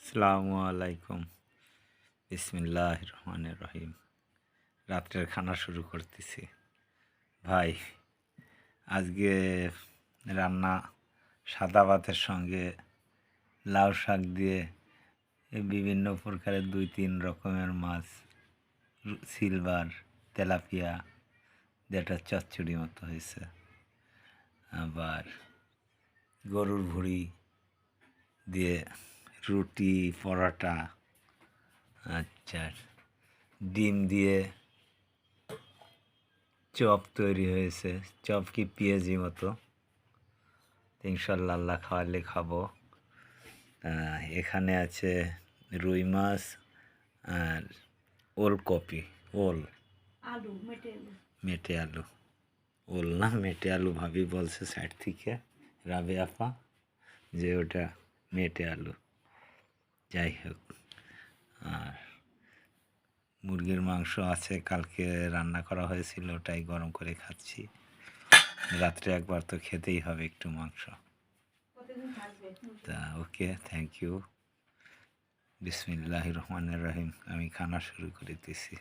আসসালামু আলাইকুম। বিসমিল্লাহির রহমানির রহিম। রাত্রের খানা শুরু করতেছি। ভাই, আজকে রান্না সাদা ভাতের সঙ্গে লাউ শাক দিয়ে বিভিন্ন প্রকারের ২-৩ রকমের মাছ, সিলভার, তেলাপিয়া যেটা চচ্চড়ি মতো হয়েছে। আবার গরুর ভুঁড়ি দিয়ে রুটি, পরোটা, আচ্ছা, ডিম দিয়ে চপ তৈরি হয়েছে। চপ কি পেঁয়াজি মতো। ইনশাল্লাহ আল্লাহ খাওয়ালে খাবো। এখানে আছে রুই মাছ আর ওলকপি, আলু মেটে আলু। ওল না, মেটে আলু ভাবি বলছে সাইড থেকে, রাবে আপা, যে ওটা মেটে আলু। যাই হোক, আর মুরগির মাংস আছে, কালকে রান্না করা হয়েছিল, ওটাই গরম করে খাচ্ছি। রাত্রে একবার তো খেতেই হবে একটু মাংস। তা ওকে, থ্যাংক ইউ। বিসমিল্লাহির রহমানির রহিম। আমি খানা শুরু করিতেছি।